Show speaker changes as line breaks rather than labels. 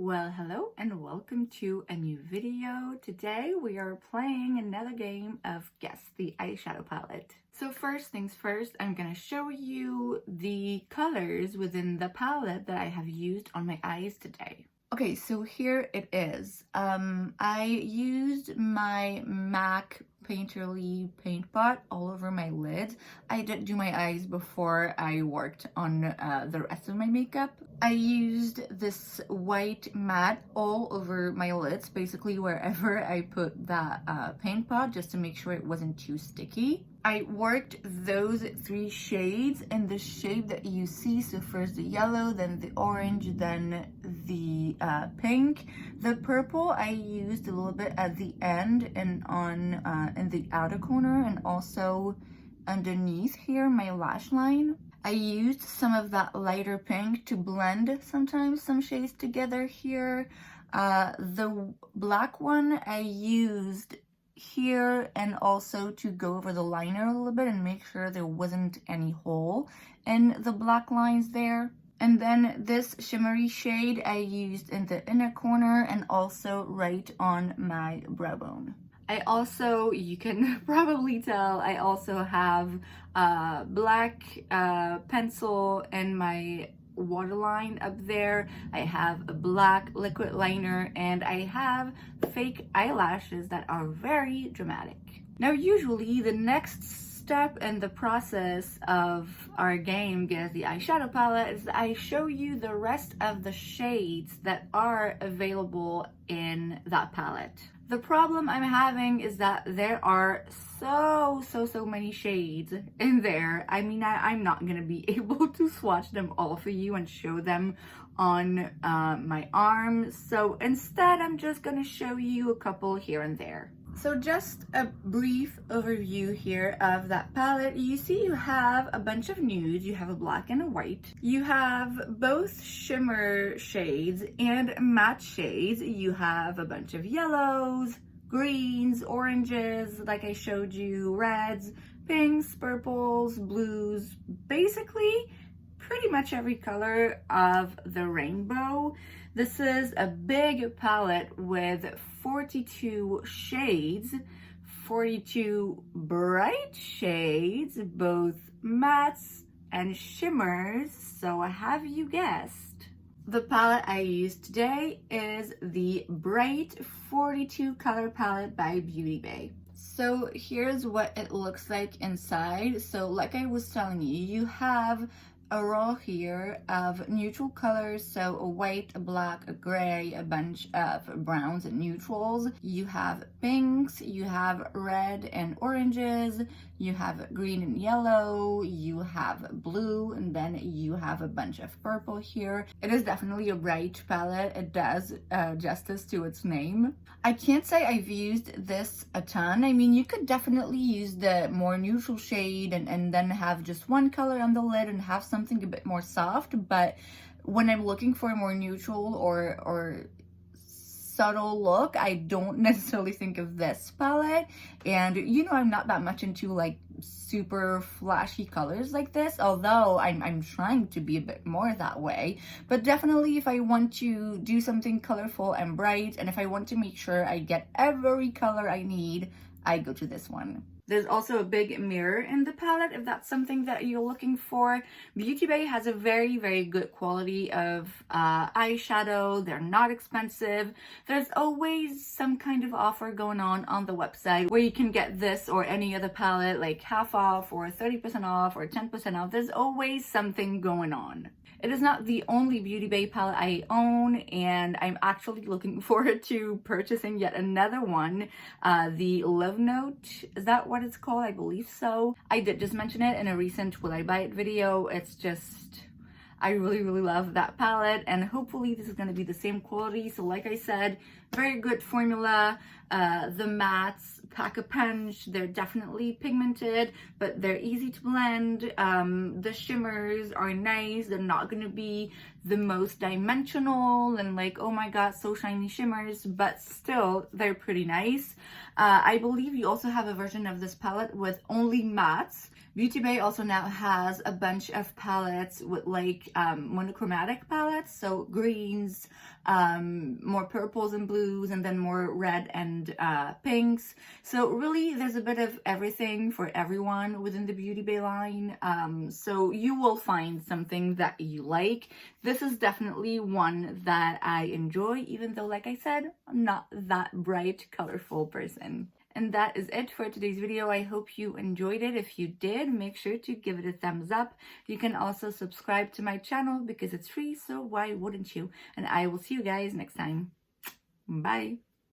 Well, hello and welcome to a new video. Today we are playing another game of Guess the Eyeshadow Palette. So first things first, I'm going to show you the colors within the palette that I have used on my eyes today. Okay, so here it is. I used my MAC Painterly paint pot all over my lids. I did do my eyes before I worked on the rest of my makeup. I used this white matte all over my lids, basically wherever I put that paint pot, just to make sure it wasn't too sticky. I worked those three shades in the shape that you see. So first the yellow, then the orange, then the pink. The purple I used a little bit at the end and on in the outer corner, and also underneath here my lash line. I used some of that lighter pink to blend sometimes some shades together here. The black one I used here and also to go over the liner a little bit and make sure there wasn't any hole in the black lines there. And then this shimmery shade I used in the inner corner and also right on my brow bone. I also, you can probably tell, I also have black pencil in my waterline up there. I have a black liquid liner and I have fake eyelashes that are very dramatic. Now usually the next step in the process of our game Guess the Eyeshadow Palette is I show you the rest of the shades that are available in that palette. The problem I'm having is that there are so many shades in there. I mean, I'm not gonna be able to swatch them all for you and show them on my arm. So instead, I'm just gonna show you a couple here and there. So just a brief overview here of that palette. You see you have a bunch of nudes. You have a black and a white. You have both shimmer shades and matte shades. You have a bunch of yellows, greens, oranges, like I showed you, reds, pinks, purples, blues, basically pretty much every color of the rainbow. This is a big palette with 42 shades, 42 bright shades, both mattes and shimmers. So have you guessed? The palette I used today is the Bright 42 color palette by Beauty Bay. So here's what it looks like inside. So like I was telling you, you have a row here of neutral colors, so a white, a black, a gray, a bunch of browns and neutrals. You have pinks, you have red and oranges, you have green and yellow, you have blue, and then you have a bunch of purple here. It is definitely a bright palette. It does justice to its name. I can't say I've used this a ton. I mean, you could definitely use the more neutral shade and then have just one color on the lid and have something a bit more soft, but when I'm looking for a more neutral or subtle look, I don't necessarily think of this palette. And you know, I'm not that much into like super flashy colors like this, although I'm trying to be a bit more that way. But definitely if I want to do something colorful and bright, and if I want to make sure I get every color I need, I go to this one. There's also a big mirror in the palette if that's something that you're looking for. Beauty Bay has a very good quality of eyeshadow. They're not expensive. There's always some kind of offer going on the website where you can get this or any other palette like half off or 30% off or 10% off. There's always something going on. It is not the only Beauty Bay palette I own, and I'm actually looking forward to purchasing yet another one, the Love Note. Is that what it's called? I believe so. I did just mention it in a recent Will I Buy It video. It's just, I really love that palette, and hopefully this is going to be the same quality. So like I said, very good formula. The mattes pack a punch. They're definitely pigmented, but they're easy to blend. The shimmers are nice. They're not going to be the most dimensional and like, oh my god, so shiny shimmers, but still they're pretty nice. I believe you also have a version of this palette with only mattes, Beauty Bay also now has a bunch of palettes with like monochromatic palettes, so greens, more purples and blues, and then more red and pinks. So really there's a bit of everything for everyone within the Beauty Bay line. So you will find something that you like. This is definitely one that I enjoy, even though, like I said, I'm not that bright, colorful person. And that is it for today's video. I hope you enjoyed it. If you did, make sure to give it a thumbs up. You can also subscribe to my channel because it's free, so why wouldn't you? And I will see you guys next time. Bye.